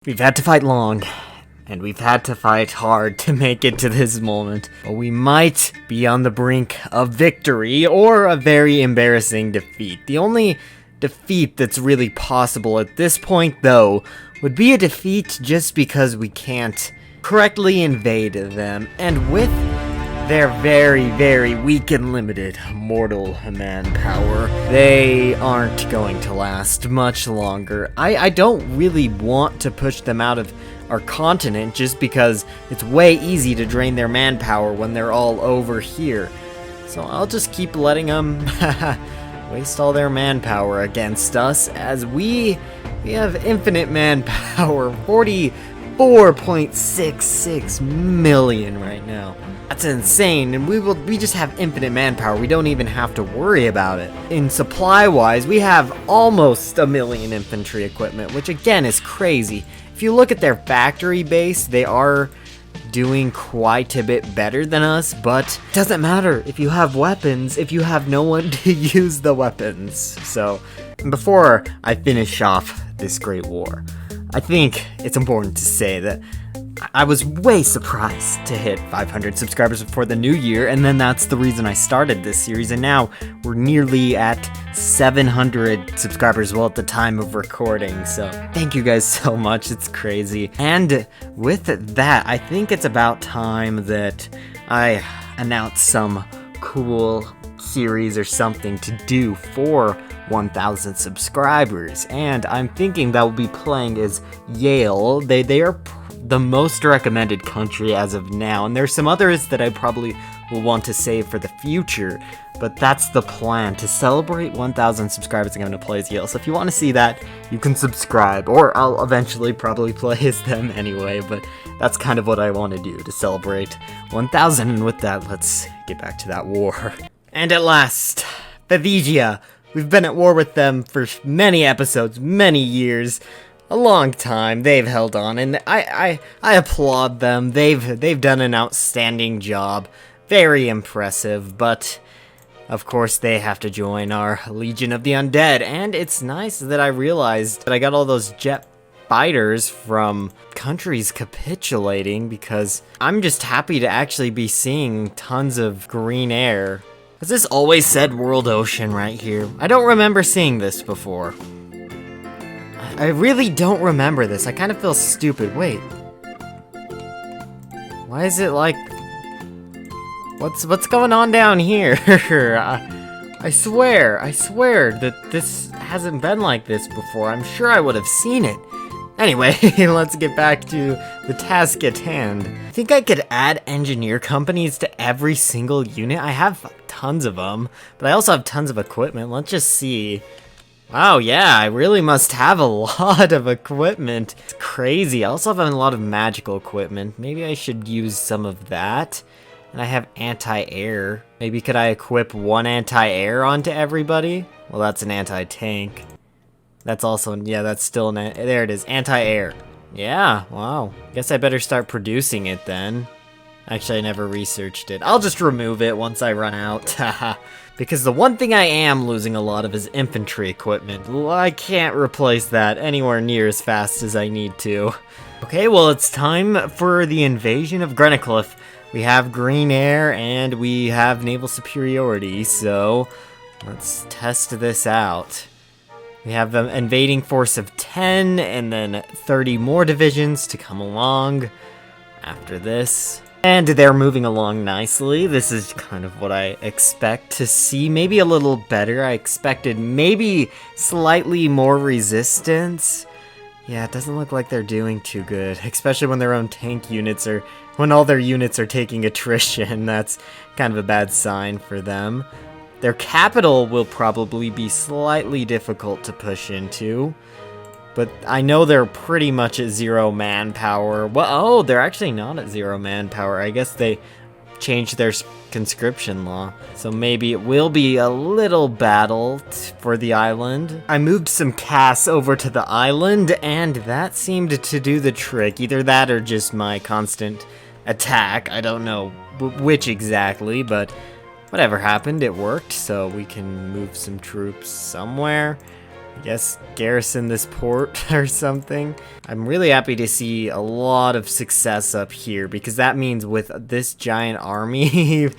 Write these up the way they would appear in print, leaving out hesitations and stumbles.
We've had to fight long, and we've had to fight hard to make it to this moment. But we might be on the brink of victory, or a very embarrassing defeat. The only defeat that's really possible at this point, though, would be a defeat just because we can't correctly invade them. And with their very, very weak and limited mortal manpower, they aren't going to last much longer. I don't really want to push them out of our continent just because it's way easy to drain their manpower when they're all over here. So I'll just keep letting them waste all their manpower against us, as we have infinite manpower, 44.66 million right now. That's insane, and we just have infinite manpower. We don't even have to worry about it. In supply-wise, we have almost 1 million infantry equipment, which again is crazy. If you look at their factory base, they are doing quite a bit better than us, but it doesn't matter if you have weapons if you have no one to use the weapons. So, before I finish off this great war, I think it's important to say that I was way surprised to hit 500 subscribers before the new year, and then that's the reason I started this series, and now we're nearly at 700 subscribers, well, at the time of recording, so thank you guys so much, it's crazy. And with that, I think it's about time that I announce some cool series or something to do for 1,000 subscribers, and I'm thinking that we'll be playing as Yale. They are the most recommended country as of now, and there's some others that I probably will want to save for the future, but that's the plan. To celebrate 1,000 subscribers, I'm going to play as Yale, so if you want to see that, you can subscribe, or I'll eventually probably play as them anyway, but that's kind of what I want to do to celebrate 1,000, and with that, let's get back to that war. And at last, Bavaria. We've been at war with them for many episodes, many years, a long time. They've held on, and I applaud them. They've done an outstanding job, very impressive. But of course, they have to join our Legion of the Undead, and it's nice that I realized that I got all those jet fighters from countries capitulating, because I'm just happy to actually be seeing tons of green air. Has this always said World Ocean right here? I don't remember seeing this before. I really don't remember this. I kind of feel stupid. Wait. Why is it like... What's going on down here? I swear that this hasn't been like this before. I'm sure I would have seen it. Anyway, let's get back to the task at hand. I think I could add engineer companies to every single unit. I have tons of them, but I also have tons of equipment. Let's just see. Wow, yeah, I really must have a lot of equipment. It's crazy. I also have a lot of magical equipment. Maybe I should use some of that. And I have anti-air. Maybe could I equip one anti-air onto everybody? Well, that's an anti-tank. That's also, yeah, that's still an, there it is, anti-air. Yeah, wow. Guess I better start producing it then. Actually, I never researched it. I'll just remove it once I run out. Because the one thing I am losing a lot of is infantry equipment. I can't replace that anywhere near as fast as I need to. Okay, well, it's time for the invasion of Granite. We have green air and we have naval superiority, so let's test this out. We have an invading force of 10, and then 30 more divisions to come along after this. And they're moving along nicely. This is kind of what I expect to see. Maybe a little better. I expected maybe slightly more resistance. Yeah, it doesn't look like they're doing too good, especially when their own tank units are... when all their units are taking attrition. That's kind of a bad sign for them. Their capital will probably be slightly difficult to push into, but I know they're pretty much at 0 manpower. Well, oh, they're actually not at 0 manpower. I guess they changed their conscription law, so maybe it will be a little battle for the island. I moved some casts over to the island, and that seemed to do the trick. Either that or just my constant attack. I don't know which exactly, but whatever happened, it worked, so we can move some troops somewhere. I guess garrison this port or something. I'm really happy to see a lot of success up here because that means with this giant army,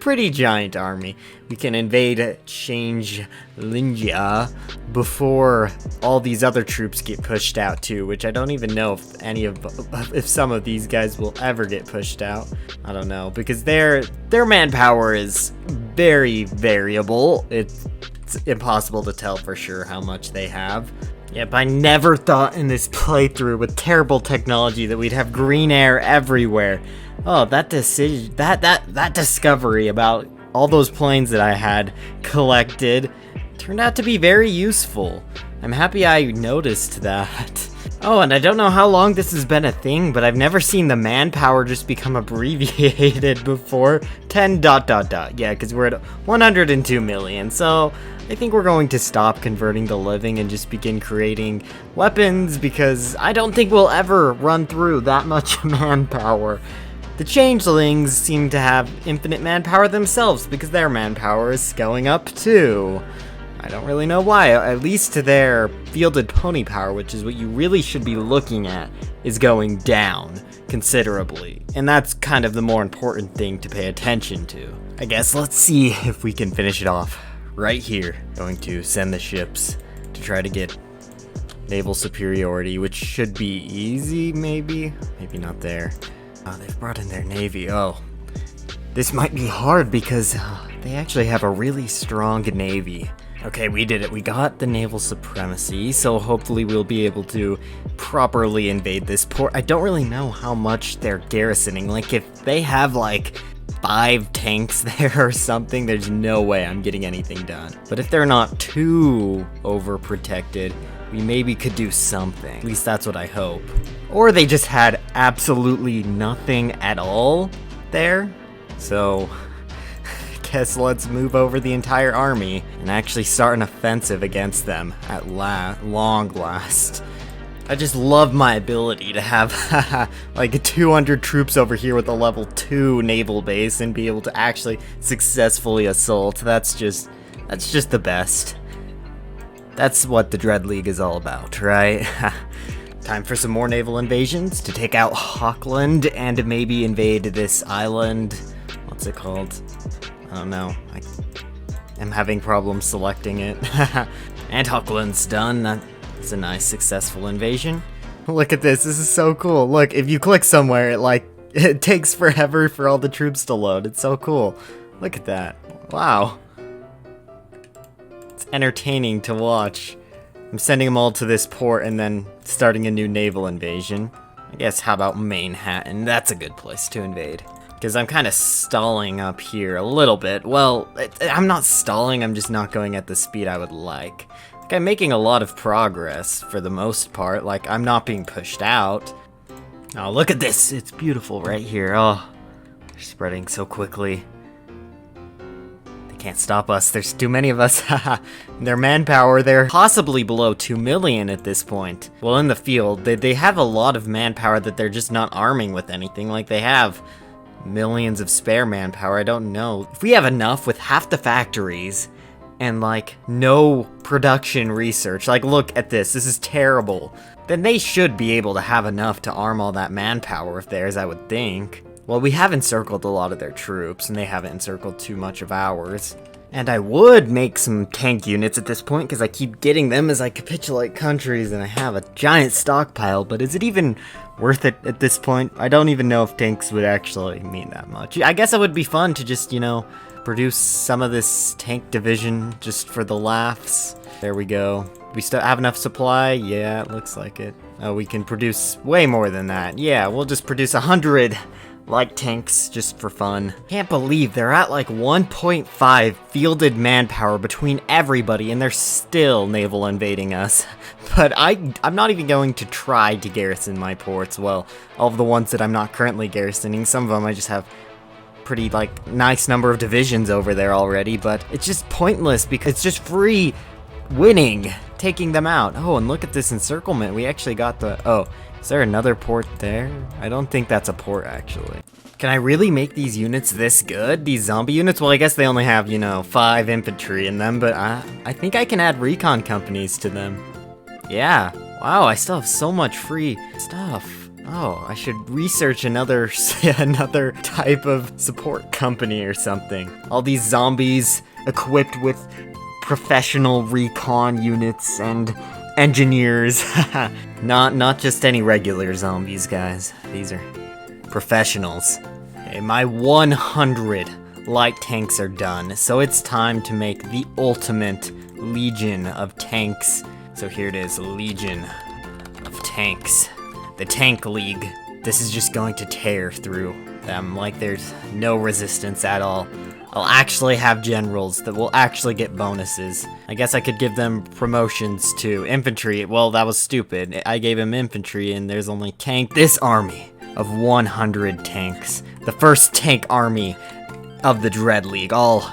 pretty giant army, we can invade Changelings before all these other troops get pushed out too, which I don't even know if some of these guys will ever get pushed out. I don't know, because their manpower is very variable. It's impossible to tell for sure how much they have. Yep, I never thought in this playthrough with terrible technology that we'd have green air everywhere. Oh, that decision, that discovery about all those planes that I had collected turned out to be very useful. I'm happy I noticed that. Oh, and I don't know how long this has been a thing, but I've never seen the manpower just become abbreviated before. 10 ... Yeah, because we're at 102 million, so I think we're going to stop converting the living and just begin creating weapons, because I don't think we'll ever run through that much manpower. The Changelings seem to have infinite manpower themselves, because their manpower is going up too. I don't really know why, at least their fielded pony power, which is what you really should be looking at, is going down considerably. And that's kind of the more important thing to pay attention to. I guess let's see if we can finish it off right here. Going to send the ships to try to get naval superiority, which should be easy, maybe? Maybe not there. Oh, they've brought in their navy. Oh, this might be hard because they actually have a really strong navy. Okay, we did it. We got the naval supremacy, so hopefully we'll be able to properly invade this port. I don't really know how much they're garrisoning. Like, if they have, like, 5 tanks there or something, there's no way I'm getting anything done. But if they're not too overprotected, we maybe could do something. At least that's what I hope. Or they just had absolutely nothing at all there. So guess let's move over the entire army and actually start an offensive against them at long last. I just love my ability to have like 200 troops over here with a level 2 naval base and be able to actually successfully assault. That's just the best. That's what the Dread League is all about, right? Time for some more naval invasions to take out Hawkland and maybe invade this island. What's it called? I don't know. I'm having problems selecting it. And Hawkland's done. That's a nice successful invasion. Look at this. This is so cool. Look, if you click somewhere, it takes forever for all the troops to load. It's so cool. Look at that. Wow. It's entertaining to watch. I'm sending them all to this port and then starting a new naval invasion. I guess how about Manhattan? That's a good place to invade. Because I'm kind of stalling up here a little bit. Well, I'm not stalling, I'm just not going at the speed I would like. Like, I'm making a lot of progress for the most part. Like, I'm not being pushed out. Oh, look at this. It's beautiful right here. Oh, they're spreading so quickly. They can't stop us. There's too many of us. Their manpower, they're possibly below 2 million at this point. Well, in the field, they have a lot of manpower that they're just not arming with anything. Like, they have millions of spare manpower. I don't know. If we have enough with half the factories and like no production research, like look at this, this is terrible, then they should be able to have enough to arm all that manpower of theirs, I would think. Well, we have encircled a lot of their troops and they haven't encircled too much of ours. And I would make some tank units at this point because I keep getting them as I capitulate countries and I have a giant stockpile, but is it even worth it at this point? I don't even know if tanks would actually mean that much. I guess it would be fun to just, you know, produce some of this tank division just for the laughs. There we go. We still have enough supply? Yeah, it looks like it. Oh, we can produce way more than that. Yeah, we'll just produce 100 light tanks just for fun. Can't believe they're at like 1.5 fielded manpower between everybody and they're still naval invading us. But I'm not even going to try to garrison my ports. Well, all of the ones that I'm not currently garrisoning, some of them I just have pretty like nice number of divisions over there already, but it's just pointless because it's just free winning taking them out. Oh, and look at this encirclement. We actually got the... Oh, is there another port there? I don't think that's a port, actually. Can I really make these units this good? These zombie units? Well, I guess they only have, you know, 5 infantry in them, but I think I can add recon companies to them. Yeah. Wow, I still have so much free stuff. Oh, I should research another type of support company or something. All these zombies equipped with professional recon units and engineers. Not just any regular zombies, guys. These are professionals. Okay, my 100 light tanks are done, so it's time to make the ultimate legion of tanks. So here it is, Legion of Tanks. The Tank League. This is just going to tear through them like there's no resistance at all. I'll actually have generals that will actually get bonuses. I guess I could give them promotions to infantry. Well, that was stupid. I gave him infantry and there's only tank. This army of 100 tanks. The first tank army of the Dread League, all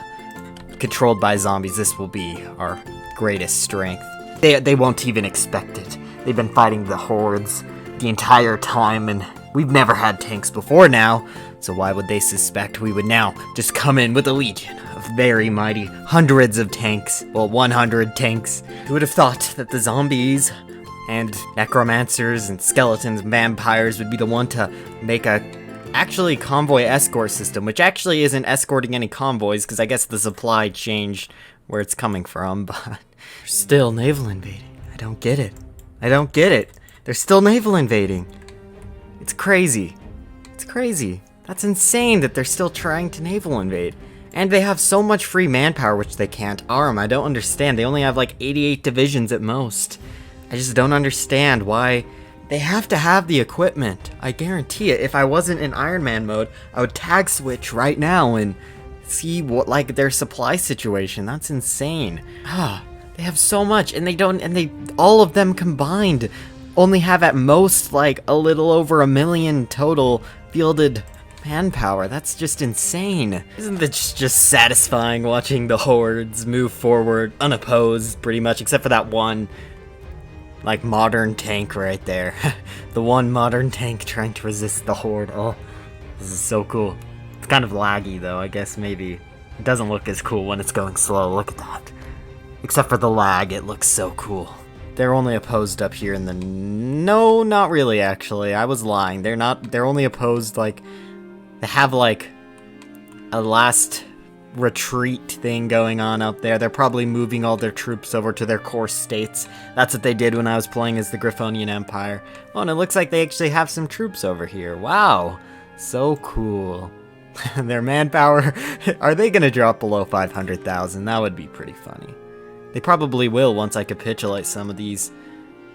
controlled by zombies. This will be our greatest strength. They won't even expect it. They've been fighting the hordes the entire time, and we've never had tanks before now, so why would they suspect we would now just come in with a legion of very mighty hundreds of tanks? Well, 100 tanks. Who would have thought that the zombies and necromancers and skeletons and vampires would be the one to make a actually convoy escort system, which actually isn't escorting any convoys, because I guess the supply changed where it's coming from, but still naval invading. I don't get it. I don't get it. They're still naval invading. It's crazy. It's crazy. That's insane that they're still trying to naval invade. And they have so much free manpower which they can't arm. I don't understand. They only have like 88 divisions at most. I just don't understand why they have to have the equipment. I guarantee it. If I wasn't in Iron Man mode, I would tag switch right now and see what like their supply situation. That's insane. They have so much, and they all of them combined only have at most like a little over 1 million total fielded manpower. That's just insane. Isn't it just satisfying watching the hordes move forward unopposed, pretty much, except for that one like modern tank right there. The one modern tank trying to resist the horde. Oh, this is so cool. It's kind of laggy though. I guess maybe it doesn't look as cool when it's going slow. Look at that. Except for the lag, it looks so cool. They're only opposed up here in the... No, not really, actually. I was lying. They're only opposed, like... They have, like, a last retreat thing going on up there. They're probably moving all their troops over to their core states. That's what they did when I was playing as the Griffonian Empire. Oh, and it looks like they actually have some troops over here. Wow. So cool. Their manpower... Are they gonna drop below 500,000? That would be pretty funny. They probably will once I capitulate some of these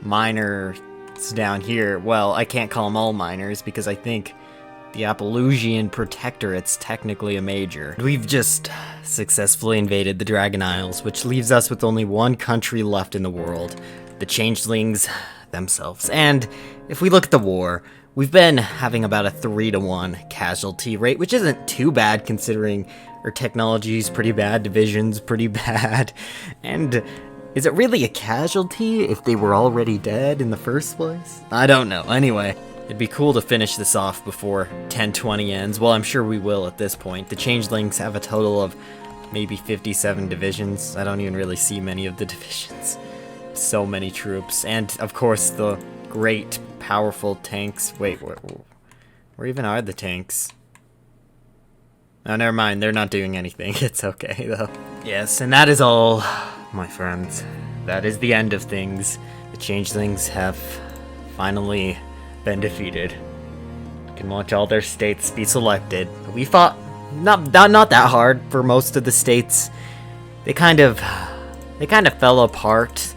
miners down here. Well, I can't call them all miners because I think the Appalachian Protectorate's technically a major. We've just successfully invaded the Dragon Isles, which leaves us with only one country left in the world, the Changelings themselves. And if we look at the war, we've been having about a 3-to-1 casualty rate, which isn't too bad considering our technology's pretty bad, division's pretty bad, and is it really a casualty if they were already dead in the first place? I don't know. Anyway, it'd be cool to finish this off before 1020 ends. Well, I'm sure we will at this point. The Changelings have a total of maybe 57 divisions. I don't even really see many of the divisions. So many troops, and of course the great, powerful tanks. Wait, where even are the tanks? Oh, never mind, they're not doing anything. It's okay, though. Yes, and that is all, my friends. That is the end of things. The Changelings have finally been defeated. You can watch all their states be selected. We fought not that hard for most of the states. They kind of fell apart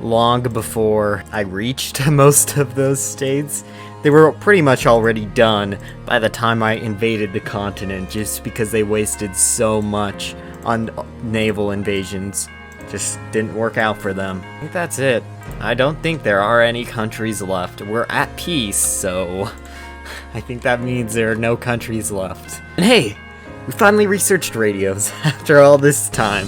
long before I reached most of those states. They were pretty much already done by the time I invaded the continent, just because they wasted so much on naval invasions. Just didn't work out for them. I think that's it. I don't think there are any countries left. We're at peace, so I think that means there are no countries left. And hey, we finally researched radios after all this time.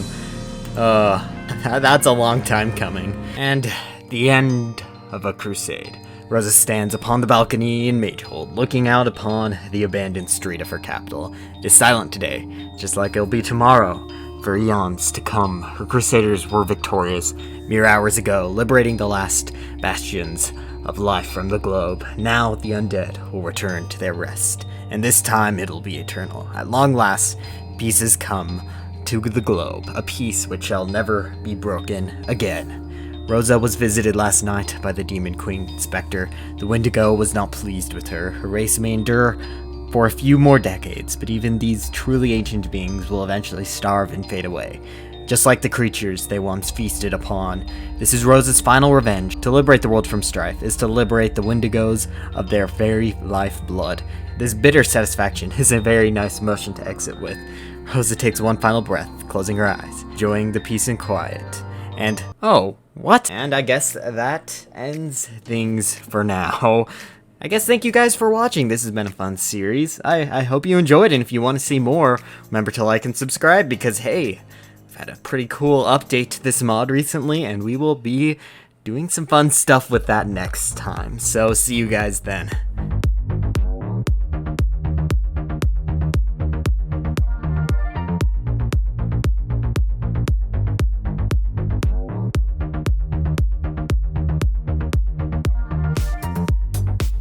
That's a long time coming. And the end of a crusade. Rosa stands upon the balcony in Magehold, looking out upon the abandoned street of her capital. It is silent today, just like it'll be tomorrow. For eons to come, her crusaders were victorious mere hours ago, liberating the last bastions of life from the globe. Now the undead will return to their rest, and this time it'll be eternal. At long last, peace has come to the globe, a peace which shall never be broken again. Rosa was visited last night by the Demon Queen Spectre. The Wendigo was not pleased with her. Her race may endure for a few more decades, but even these truly ancient beings will eventually starve and fade away, just like the creatures they once feasted upon. This is Rosa's final revenge. To liberate the world from strife is to liberate the Wendigos of their very lifeblood. This bitter satisfaction is a very nice emotion to exit with. Rosa takes one final breath, closing her eyes, enjoying the peace and quiet. And, oh, what? And I guess that ends things for now. I guess thank you guys for watching. This has been a fun series. I hope you enjoyed, and if you want to see more, remember to like and subscribe, because hey, I've had a pretty cool update to this mod recently, and we will be doing some fun stuff with that next time. So see you guys then.